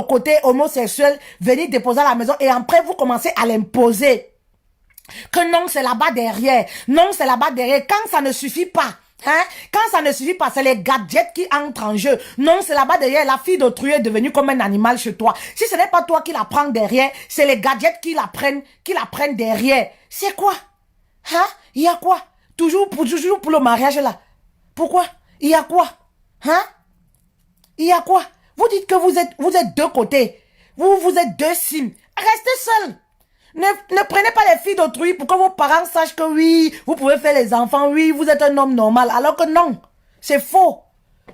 côté homosexuel, venir déposer à la maison et après vous commencez à l'imposer. Que non, c'est là-bas derrière. Non, c'est là-bas derrière. Quand ça ne suffit pas, Hein? Quand ça ne suffit pas, c'est les gadgets qui entrent en jeu. Non, c'est là-bas derrière, la fille d'autrui est devenue comme un animal chez toi. Si ce n'est pas toi qui la prends derrière, c'est les gadgets qui la prennent derrière. C'est quoi? Hein? Il y a quoi? Toujours pour le mariage là. Pourquoi? Il y a quoi? Hein? Il y a quoi? Vous dites que vous êtes deux côtés. Vous êtes deux cimes. Restez seuls. Ne prenez pas les filles d'autrui pour que vos parents sachent que oui, vous pouvez faire les enfants, oui, vous êtes un homme normal. Alors que non, c'est faux.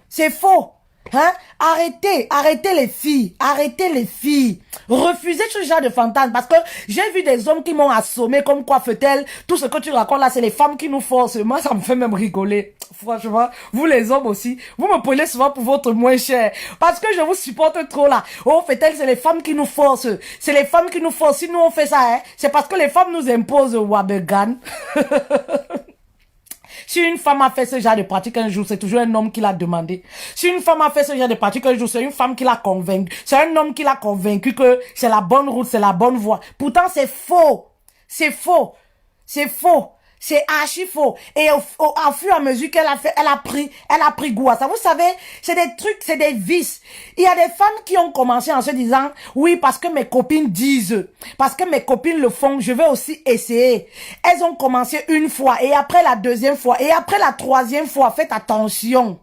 C'est faux. Hein? Arrêtez les filles. Arrêtez les filles. Refusez ce genre de fantasme. Parce que j'ai vu des hommes qui m'ont assommé comme quoi fait-elle. Tout ce que tu racontes là, c'est les femmes qui nous forcent. Moi, ça me fait même rigoler. Franchement, vous les hommes aussi, vous me prenez souvent pour votre moins cher. Parce que je vous supporte trop là. Oh, fait-elle, c'est les femmes qui nous forcent. C'est les femmes qui nous forcent. Si nous on fait ça, hein, c'est parce que les femmes nous imposent Wabegan. Si une femme a fait ce genre de pratique un jour, c'est toujours un homme qui l'a demandé. Si une femme a fait ce genre de pratique un jour, c'est une femme qui l'a convaincu. C'est un homme qui l'a convaincu que c'est la bonne route, c'est la bonne voie. Pourtant, c'est faux. C'est faux. C'est faux. C'est archi faux. Et au fur et à mesure qu'elle a fait, elle a pris goût à ça. Vous savez, c'est des trucs, c'est des vices. Il y a des femmes qui ont commencé en se disant, oui, parce que mes copines disent, parce que mes copines le font, je vais aussi essayer. Elles ont commencé une fois, et après la deuxième fois, et après la troisième fois, faites attention.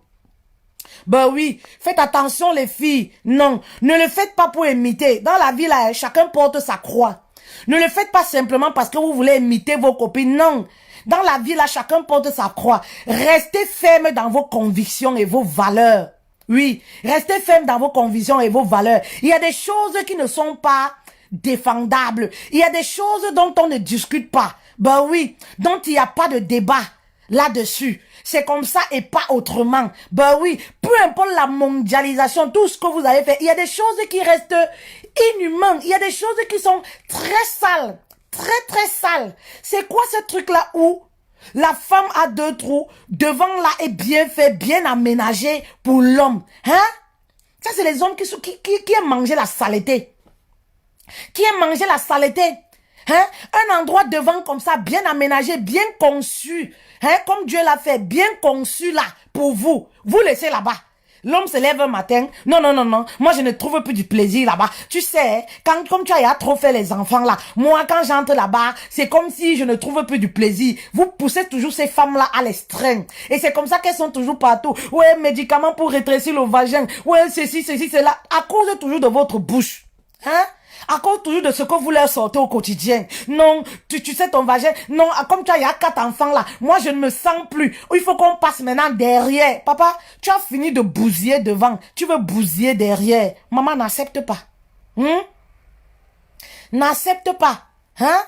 Ben oui, faites attention les filles. Non, ne le faites pas pour imiter. Dans la vie là, chacun porte sa croix. Ne le faites pas simplement parce que vous voulez imiter vos copines. Non. Dans la vie, là, chacun porte sa croix. Restez ferme dans vos convictions et vos valeurs. Oui, restez ferme dans vos convictions et vos valeurs. Il y a des choses qui ne sont pas défendables. Il y a des choses dont on ne discute pas. Ben oui, dont il n'y a pas de débat là-dessus. C'est comme ça et pas autrement. Ben oui, peu importe la mondialisation, tout ce que vous avez fait, il y a des choses qui restent inhumaines. Il y a des choses qui sont très sales. Très sale. C'est quoi ce truc-là où la femme a deux trous, devant là est bien fait, bien aménagé pour l'homme. Hein? Ça, c'est les hommes qui aiment manger la saleté. Qui aiment manger la saleté. Hein? Un endroit devant comme ça, bien aménagé, bien conçu. Hein? Comme Dieu l'a fait, bien conçu là, pour vous. Vous laissez là-bas. L'homme se lève un matin. Non. Moi, je ne trouve plus du plaisir là-bas. Tu sais, comme tu as trop fait les enfants là. Moi, quand j'entre là-bas, c'est comme si je ne trouve plus du plaisir. Vous poussez toujours ces femmes-là à l'extrême. Et c'est comme ça qu'elles sont toujours partout. Ouais, médicaments pour rétrécir le vagin. Ouais, ceci, cela. À cause toujours de votre bouche. Hein? À cause toujours de ce que vous leur sortez au quotidien. Non, tu sais ton vagin. Non, comme tu as 4 enfants là. Moi, je ne me sens plus. Il faut qu'on passe maintenant derrière. Papa, tu as fini de bousiller devant. Tu veux bousiller derrière. Maman n'accepte pas. N'accepte pas. Hein?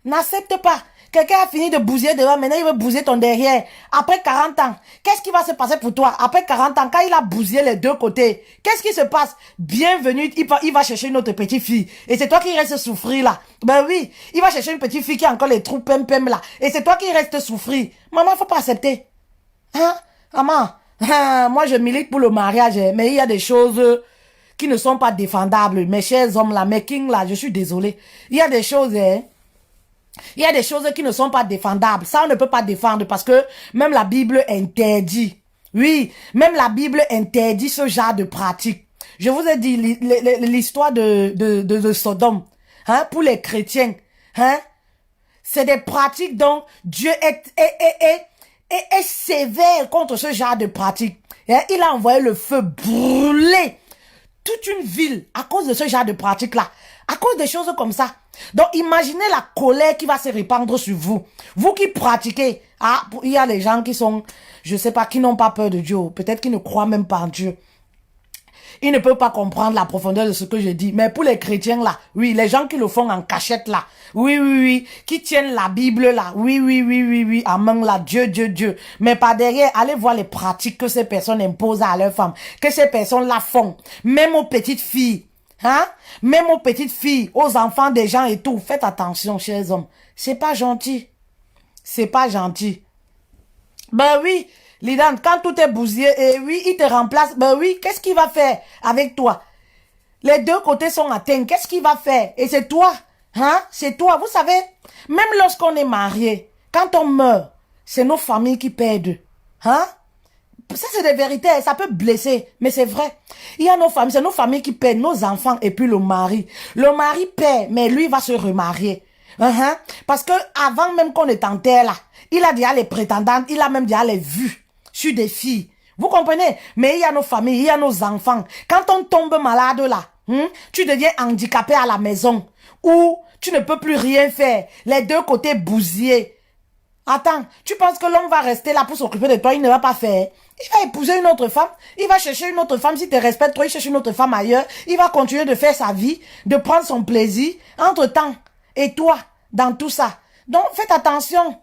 N'accepte pas. Quelqu'un a fini de bousiller devant, maintenant il veut bousiller ton derrière. Après 40 ans, qu'est-ce qui va se passer pour toi? Après 40 ans, quand il a bousillé les deux côtés, qu'est-ce qui se passe? Bienvenue, il va chercher une autre petite fille. Et c'est toi qui restes souffrir là. Ben oui, il va chercher une petite fille qui a encore les trous pem là. Et c'est toi qui restes souffrir. Maman, faut pas accepter. Hein? Maman, moi je milite pour le mariage, mais il y a des choses qui ne sont pas défendables. Mes chers hommes là, mes kings là, je suis désolé. Il y a des choses, il y a des choses qui ne sont pas défendables. Ça, on ne peut pas défendre parce que même la Bible interdit. Oui, même la Bible interdit ce genre de pratique. Je vous ai dit l'histoire de Sodome. Hein, pour les chrétiens. Hein, c'est des pratiques dont Dieu est sévère contre ce genre de pratiques. Et il a envoyé le feu brûler toute une ville à cause de ce genre de pratiques-là. À cause des choses comme ça. Donc, imaginez la colère qui va se répandre sur vous. Vous qui pratiquez. Ah, il y a des gens qui sont, je sais pas, qui n'ont pas peur de Dieu. Peut-être qui ne croient même pas en Dieu. Ils ne peuvent pas comprendre la profondeur de ce que je dis. Mais pour les chrétiens là, oui, les gens qui le font en cachette là, oui, qui tiennent la Bible là, oui, amen là, Dieu. Mais par derrière, allez voir les pratiques que ces personnes imposent à leurs femmes, que ces personnes là font, même aux petites filles. Hein? Même aux petites filles, aux enfants des gens et tout. Faites attention, chers hommes. C'est pas gentil. C'est pas gentil. Ben oui, Lidan, quand tout est bousillé, et oui, il te remplace. Ben oui, qu'est-ce qu'il va faire avec toi? Les deux côtés sont atteints. Qu'est-ce qu'il va faire? Et c'est toi. Hein? C'est toi. Vous savez, même lorsqu'on est marié, quand on meurt, c'est nos familles qui perdent. Hein? Ça, c'est des vérités, ça peut blesser, mais c'est vrai. Il y a nos familles, c'est nos familles qui paient, nos enfants et puis le mari. Le mari paie, mais lui va se remarier. Parce que avant même qu'on ne t'enterre là, il a déjà les prétendantes, il a même déjà les vues sur des filles. Vous comprenez? Mais il y a nos familles, il y a nos enfants. Quand on tombe malade là, tu deviens handicapé à la maison, ou tu ne peux plus rien faire, les deux côtés bousillés. Attends, tu penses que l'homme va rester là pour s'occuper de toi, il ne va pas faire. Il va épouser une autre femme, il va chercher une autre femme, si te respecte toi, il cherche une autre femme ailleurs, il va continuer de faire sa vie, de prendre son plaisir, entre-temps, et toi, dans tout ça. Donc, faites attention.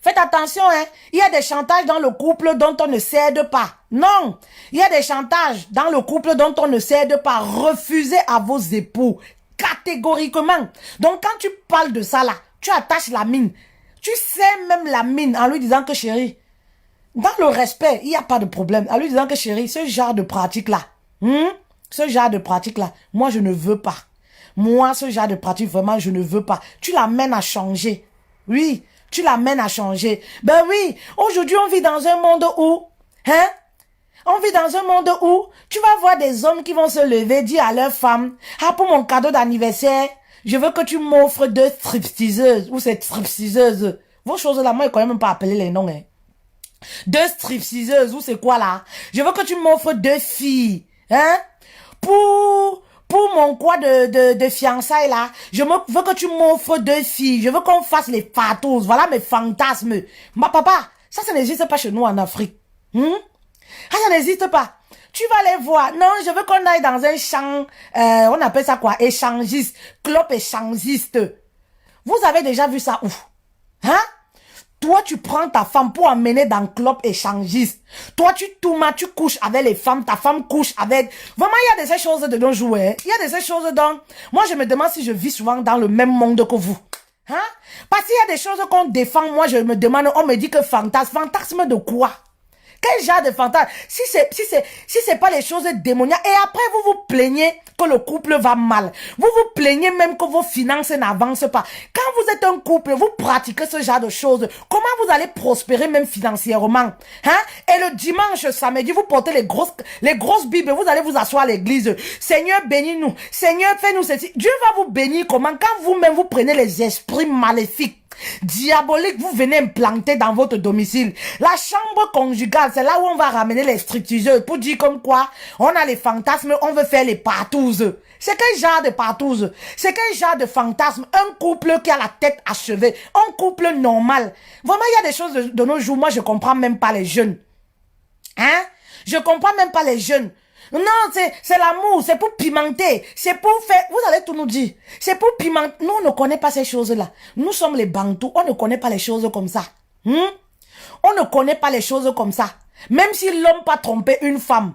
Faites attention, hein. Il y a des chantages dans le couple dont on ne cède pas. Non. Il y a des chantages dans le couple dont on ne cède pas. Refusez à vos époux. Catégoriquement. Donc, quand tu parles de ça là, tu attaches la mine. Tu sais même la mine en lui disant que chérie, dans le respect, il n'y a pas de problème. En lui disant que chérie, ce genre de pratique-là, ce genre de pratique-là, moi je ne veux pas. Moi, ce genre de pratique, vraiment, je ne veux pas. Tu l'amènes à changer. Oui, tu l'amènes à changer. Ben oui, aujourd'hui on vit dans un monde où, on vit dans un monde où tu vas voir des hommes qui vont se lever, dire à leur femme, ah pour mon cadeau d'anniversaire, je veux que tu m'offres 2 stripteaseuses, ou c'est stripteaseuses. Vos choses là, moi, je ne connais même pas appeler les noms, hein. 2 stripteaseuses, ou c'est quoi là? Je veux que tu m'offres 2 filles, pour mon quoi de fiançailles là, veux que tu m'offres 2 filles. Je veux qu'on fasse les fatous. Voilà mes fantasmes. Ma papa, ça n'existe pas chez nous en Afrique. Ça n'existe pas. Tu vas les voir. Non, je veux qu'on aille dans un champ, on appelle ça quoi? Échangiste. Club échangiste. Vous avez déjà vu ça où? Toi, tu prends ta femme pour emmener dans le club échangiste. Toi, tu couches avec les femmes, ta femme couche avec... Vraiment, il y a de ces choses de nos jours. Il y a de ces choses dont... Moi, je me demande si je vis souvent dans le même monde que vous. Parce qu'il y a des choses qu'on défend. Moi, je me demande, on me dit que fantasme. Fantasme de quoi? Quel genre de fantasme? Si c'est pas les choses démoniaques, et après vous vous plaignez que le couple va mal. Vous vous plaignez même que vos finances n'avancent pas. Quand vous êtes un couple, vous pratiquez ce genre de choses. Comment vous allez prospérer même financièrement? Et le dimanche, samedi, vous portez les grosses bibles, vous allez vous asseoir à l'église. Seigneur, bénis-nous. Seigneur, fais-nous ceci. Dieu va vous bénir comment? Quand vous-même vous prenez les esprits maléfiques, diabolique, vous venez implanter dans votre domicile. La chambre conjugale, c'est là où on va ramener les stripteaseurs pour dire comme quoi on a les fantasmes, on veut faire les partouzes. C'est quel genre de partouzes? C'est quel genre de fantasme? Un couple qui a la tête achevée, un couple normal. Vraiment, il y a des choses de nos jours, moi je comprends même pas les jeunes. Je comprends même pas les jeunes. Non, c'est l'amour, c'est pour pimenter, c'est pour faire, vous allez tout nous dire, c'est pour pimenter. Nous, on ne connaît pas ces choses-là. Nous sommes les Bantous, on ne connaît pas les choses comme ça. On ne connaît pas les choses comme ça. Même si l'homme pas trompé une femme,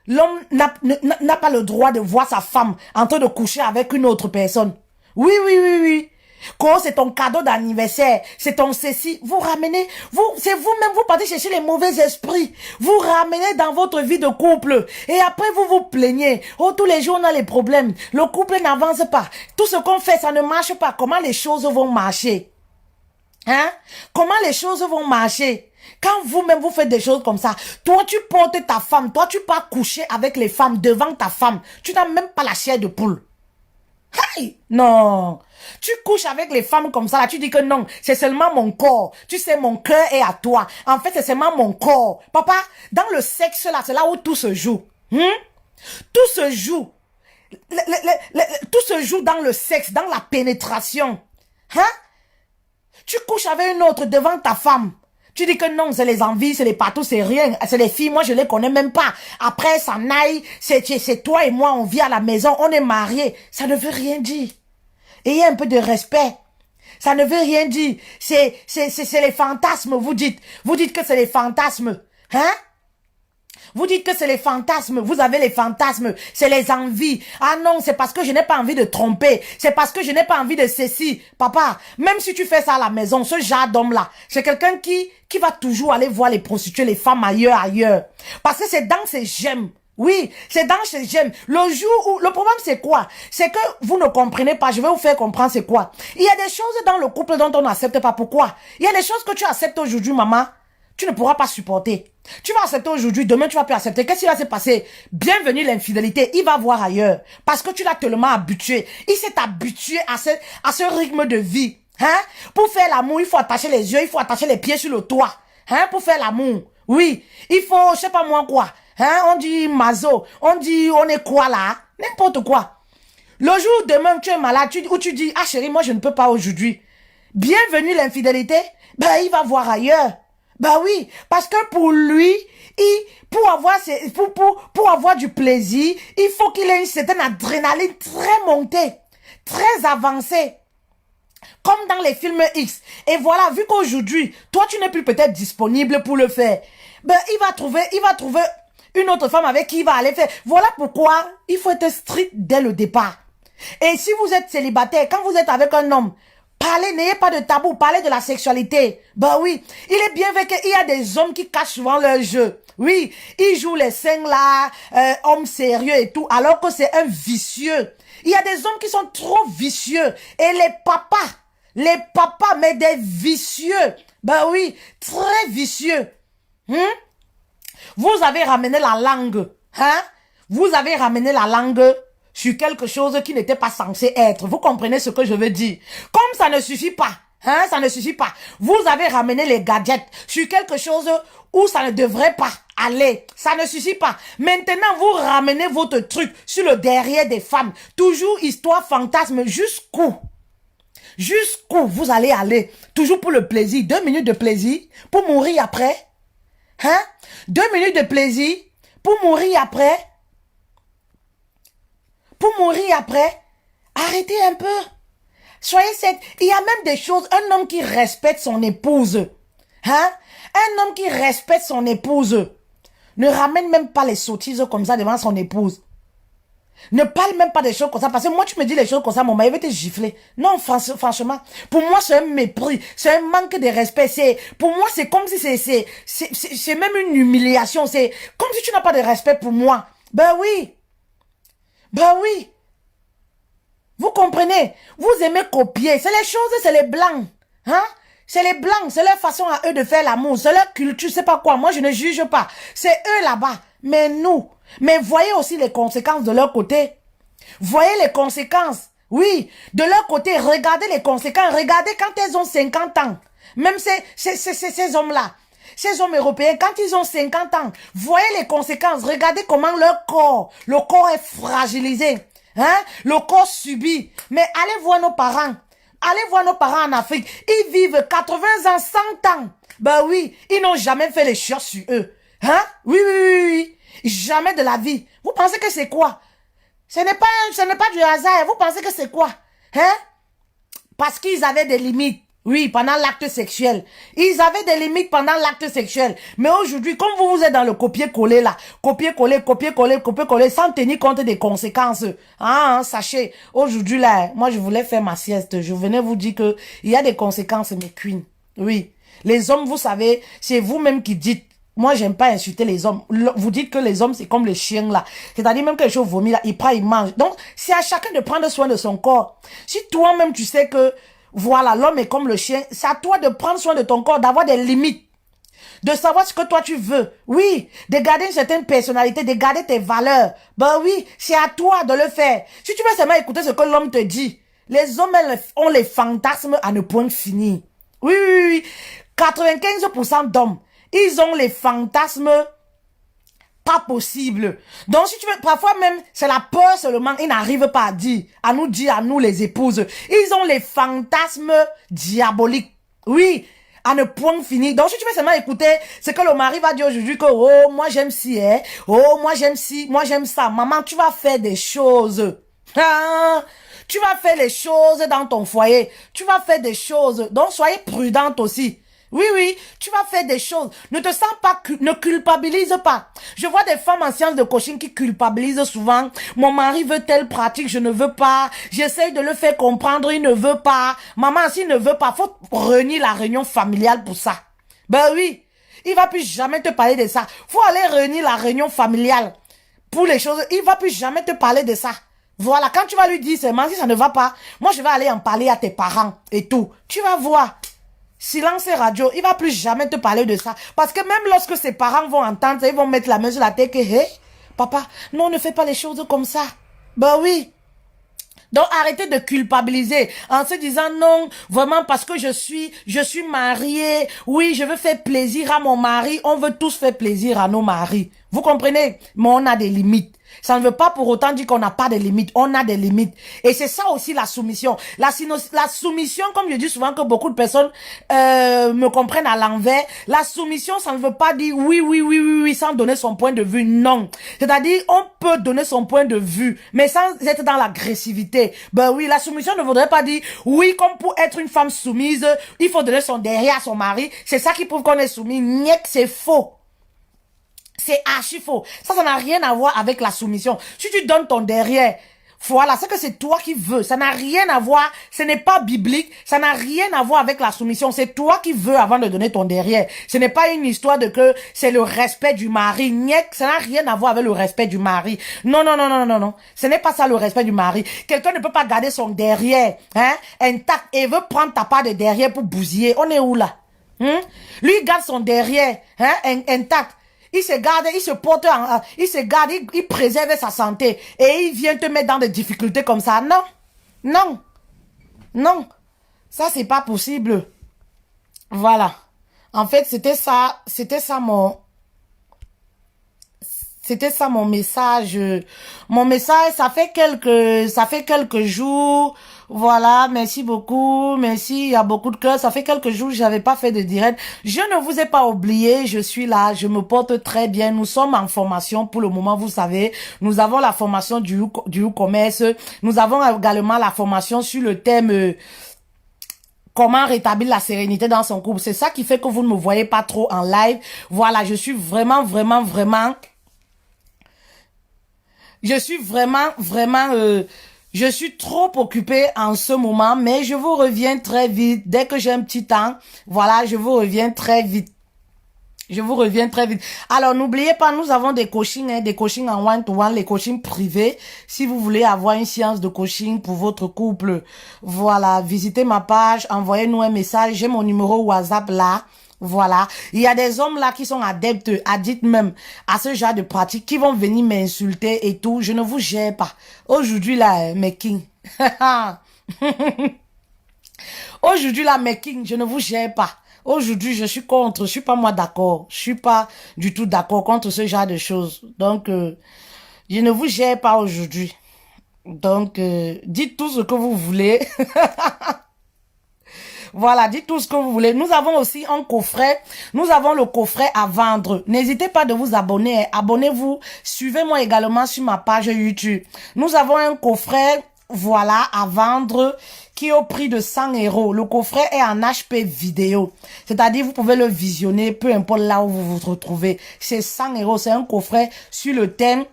l'homme n'a pas le droit de voir sa femme en train de coucher avec une autre personne. Oui. Quand c'est ton cadeau d'anniversaire, c'est ton ceci, vous ramenez, c'est vous-même, vous partez chercher les mauvais esprits, vous ramenez dans votre vie de couple, et après vous vous plaignez, oh tous les jours on a les problèmes, le couple n'avance pas, tout ce qu'on fait ça ne marche pas, comment les choses vont marcher? Comment les choses vont marcher? Quand vous-même vous faites des choses comme ça, toi tu portes ta femme, toi tu pars coucher avec les femmes devant ta femme, tu n'as même pas la chair de poule. Hey! Non! Tu couches avec les femmes comme ça, là, tu dis que non, c'est seulement mon corps. Tu sais, mon cœur est à toi. En fait, c'est seulement mon corps. Papa, dans le sexe, là, c'est là où tout se joue. Tout se joue. Tout se joue dans le sexe, dans la pénétration. Tu couches avec une autre devant ta femme. Tu dis que non, c'est les envies, c'est les patous, c'est rien. C'est les filles, moi je les connais même pas. Après, ça n'aille, c'est toi et moi, on vit à la maison, on est mariés. Ça ne veut rien dire. Ayez un peu de respect. Ça ne veut rien dire. C'est les fantasmes, vous dites. Vous dites que c'est les fantasmes. Vous dites que c'est les fantasmes, vous avez les fantasmes, c'est les envies. Ah non, c'est parce que je n'ai pas envie de tromper, c'est parce que je n'ai pas envie de ceci. Papa, même si tu fais ça à la maison, ce genre d'homme-là, c'est quelqu'un qui va toujours aller voir les prostituées, les femmes ailleurs. Parce que c'est dans ses gemmes. Oui, c'est dans ses gemmes. Le jour où... Le problème, c'est quoi? C'est que vous ne comprenez pas. Je vais vous faire comprendre c'est quoi. Il y a des choses dans le couple dont on n'accepte pas. Pourquoi? Il y a des choses que tu acceptes aujourd'hui, maman. tu ne pourras pas supporter. Tu vas accepter aujourd'hui, demain tu vas plus accepter. Qu'est-ce qui va se passer? Bienvenue l'infidélité, il va voir ailleurs. Parce que tu l'as tellement habitué. Il s'est habitué à ce rythme de vie. Hein? Pour faire l'amour, il faut attacher les yeux, il faut attacher les pieds sur le toit. Hein? Pour faire l'amour. Oui. Il faut, je sais pas moi quoi. Hein? On dit mazo. On dit, on est quoi là? N'importe quoi. Le jour où demain tu es malade, où tu dis, ah chérie, moi je ne peux pas aujourd'hui. Bienvenue l'infidélité. Ben, il va voir ailleurs. Ben oui, parce que pour lui, pour avoir du plaisir, il faut qu'il ait une certaine adrénaline très montée, très avancée. Comme dans les films X. Et voilà, vu qu'aujourd'hui, toi tu n'es plus peut-être disponible pour le faire, ben il va trouver une autre femme avec qui il va aller faire. Voilà pourquoi il faut être strict dès le départ. Et si vous êtes célibataire, quand vous êtes avec un homme, parlez, n'ayez pas de tabou, parlez de la sexualité. Bah oui, il est bien vrai qu'il y a des hommes qui cachent souvent leur jeu. Oui, ils jouent les scènes là, hommes sérieux et tout, alors que c'est un vicieux. Il y a des hommes qui sont trop vicieux. Et les papas, mais des vicieux. Bah oui, très vicieux. Vous avez ramené la langue, hein? Vous avez ramené la langue sur quelque chose qui n'était pas censé être. Vous comprenez ce que je veux dire? Comme ça ne suffit pas, hein? Ça ne suffit pas. Vous avez ramené les gadgets sur quelque chose où ça ne devrait pas aller. Ça ne suffit pas. Maintenant, vous ramenez votre truc sur le derrière des femmes. Toujours histoire fantasme. Jusqu'où? Jusqu'où vous allez aller? Toujours pour le plaisir. 2 minutes de plaisir pour mourir après? Hein? 2 minutes de plaisir pour mourir après? Pour mourir après? Arrêtez un peu. Soyez sérieux. Il y a même des choses. Un homme qui respecte son épouse. Hein? Un homme qui respecte son épouse ne ramène même pas les sottises comme ça devant son épouse. Ne parle même pas des choses comme ça. Parce que moi, tu me dis les choses comme ça, mon mari va te gifler. Non, franchement. Pour moi, c'est un mépris. C'est un manque de respect. Pour moi, c'est comme si c'est même une humiliation. C'est comme si tu n'as pas de respect pour moi. Ben oui. Ben oui. Vous comprenez? Vous aimez copier. C'est les choses, c'est les blancs. Hein? C'est les blancs. C'est leur façon à eux de faire l'amour. C'est leur culture, c'est pas quoi. Moi, je ne juge pas. C'est eux là-bas. Mais nous. Mais voyez aussi les conséquences de leur côté. Voyez les conséquences. Oui. De leur côté, regardez les conséquences. Regardez quand elles ont 50 ans. Même ces hommes-là. Ces hommes européens, quand ils ont 50 ans, voyez les conséquences. Regardez comment leur corps, le corps est fragilisé. Hein? Le corps subit. Mais allez voir nos parents. Allez voir nos parents en Afrique. Ils vivent 80 ans, 100 ans. Ben oui, ils n'ont jamais fait les choses sur eux. Hein? Oui, oui, oui, oui. Jamais de la vie. Vous pensez que c'est quoi? Ce n'est pas du hasard. Vous pensez que c'est quoi? Hein? Parce qu'ils avaient des limites. Oui, pendant l'acte sexuel. Ils avaient des limites pendant l'acte sexuel. Mais aujourd'hui, comme vous êtes dans le copier-coller là, copier-coller, copier-coller, copier-coller, sans tenir compte des conséquences. Sachez, aujourd'hui là, moi je voulais faire ma sieste. Je venais vous dire que il y a des conséquences, mes queens. Oui. Les hommes, vous savez, c'est vous-même qui dites. Moi, j'aime pas insulter les hommes. Vous dites que les hommes, c'est comme les chiens, là. C'est-à-dire, même quelque chose vomit, là, il prend, il mange. Donc, c'est à chacun de prendre soin de son corps. Si toi-même, tu sais que, voilà, l'homme est comme le chien, c'est à toi de prendre soin de ton corps, d'avoir des limites. De savoir ce que toi, tu veux. Oui, de garder une certaine personnalité, de garder tes valeurs. Ben oui, c'est à toi de le faire. Si tu veux seulement écouter ce que l'homme te dit, les hommes ont les fantasmes à ne point finir. Oui, oui, oui. 95% d'hommes, ils ont les fantasmes pas possibles. Donc, si tu veux, parfois même, c'est la peur seulement, ils n'arrivent pas à nous dire, à nous les épouses. Ils ont les fantasmes diaboliques. Oui, à ne point finir. Donc, si tu veux seulement écouter ce que le mari va dire aujourd'hui, que, oh, moi j'aime ci, hein. Oh, moi j'aime ci, moi j'aime ça. Maman, tu vas faire des choses. Ah, tu vas faire les choses dans ton foyer. Tu vas faire des choses. Donc, soyez prudente aussi. Oui, oui, tu vas faire des choses. Ne te sens pas, ne culpabilise pas. Je vois des femmes en sciences de coaching qui culpabilisent souvent. Mon mari veut telle pratique, je ne veux pas. J'essaye de le faire comprendre, il ne veut pas. Maman, s'il ne veut pas, faut réunir la réunion familiale pour ça. Ben oui, il va plus jamais te parler de ça. Faut aller réunir la réunion familiale pour les choses. Il va plus jamais te parler de ça. Voilà, quand tu vas lui dire seulement si ça ne va pas, moi je vais aller en parler à tes parents et tout. Tu vas voir. silence radio, il va plus jamais te parler de ça. Parce que même lorsque ses parents vont entendre, ils vont mettre la main sur la tête que, hé, papa, non, ne fais pas les choses comme ça. Ben oui. Donc, arrêtez de culpabiliser en se disant non, vraiment parce que je suis mariée. Oui, je veux faire plaisir à mon mari. On veut tous faire plaisir à nos maris. Vous comprenez? Mais on a des limites. Ça ne veut pas pour autant dire qu'on n'a pas de limites. On a des limites. Et c'est ça aussi la soumission. La soumission, comme je dis souvent que beaucoup de personnes me comprennent à l'envers, la soumission, ça ne veut pas dire oui, sans donner son point de vue. Non. C'est-à-dire, on peut donner son point de vue, mais sans être dans l'agressivité. Ben oui, la soumission ne voudrait pas dire oui, comme pour être une femme soumise, il faut donner son derrière à son mari. C'est ça qui prouve qu'on est soumis. Niet, c'est faux. C'est archi faux. Ça n'a rien à voir avec la soumission. Si tu donnes ton derrière, voilà, c'est que c'est toi qui veux. Ça n'a rien à voir, ce n'est pas biblique, ça n'a rien à voir avec la soumission. C'est toi qui veux avant de donner ton derrière. Ce n'est pas une histoire de que c'est le respect du mari. Niet, ça n'a rien à voir avec le respect du mari. Non. Ce n'est pas ça le respect du mari. Quelqu'un ne peut pas garder son derrière, intact et veut prendre ta part de derrière pour bousiller. On est où là? Lui, il garde son derrière, intact. Il se garde, il se porte, il se garde, il préserve sa santé. Et il vient te mettre dans des difficultés comme ça. Non. Ça, c'est pas possible. Voilà. En fait, c'était ça mon message. Mon message, ça fait quelques jours. Voilà, merci beaucoup, merci, il y a beaucoup de cœurs. Ça fait quelques jours que j'avais pas fait de direct. Je ne vous ai pas oublié, je suis là, je me porte très bien. Nous sommes en formation pour le moment, vous savez. Nous avons la formation du e-commerce. Nous avons également la formation sur le thème comment rétablir la sérénité dans son couple. C'est ça qui fait que vous ne me voyez pas trop en live. Voilà, je suis vraiment je suis trop occupée en ce moment, mais je vous reviens très vite. Dès que j'ai un petit temps, voilà, je vous reviens très vite. Alors, n'oubliez pas, nous avons des coachings, des coachings en one-to-one, les coachings privés. Si vous voulez avoir une séance de coaching pour votre couple, voilà, visitez ma page, envoyez-nous un message. J'ai mon numéro WhatsApp là. Voilà. Il y a des hommes là qui sont addicts même à ce genre de pratique, qui vont venir m'insulter et tout. Je ne vous gère pas. Aujourd'hui là, mes kings. Aujourd'hui là, mes kings, je ne vous gère pas. Aujourd'hui, je suis contre. Je suis pas moi d'accord. Je suis pas du tout d'accord contre ce genre de choses. Donc, je ne vous gère pas aujourd'hui. Donc, dites tout ce que vous voulez. Voilà, dites tout ce que vous voulez. Nous avons aussi un coffret. Nous avons le coffret à vendre. N'hésitez pas de vous abonner. Abonnez-vous. Suivez-moi également sur ma page YouTube. Nous avons un coffret, voilà, à vendre qui est au prix de 100 €. Le coffret est en HP vidéo. C'est-à-dire, vous pouvez le visionner, peu importe là où vous vous retrouvez. C'est 100 €. C'est un coffret sur le thème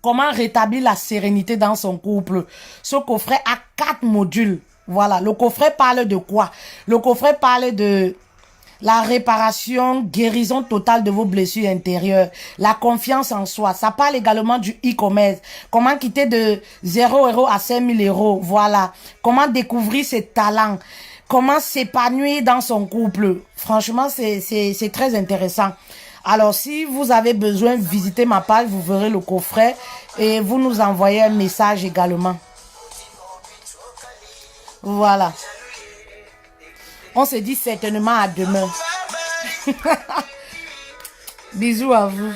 comment rétablir la sérénité dans son couple. Ce coffret a 4 modules. Voilà, le coffret parle de quoi? Le coffret parle de la réparation, guérison totale de vos blessures intérieures, la confiance en soi. Ça parle également du e-commerce. Comment quitter de 0 € à 5 000 €. Voilà. Comment découvrir ses talents. Comment s'épanouir dans son couple. Franchement, c'est très intéressant. Alors, si vous avez besoin, visitez ma page, vous verrez le coffret et vous nous envoyez un message également. Voilà. On se dit certainement à demain. Bisous à vous.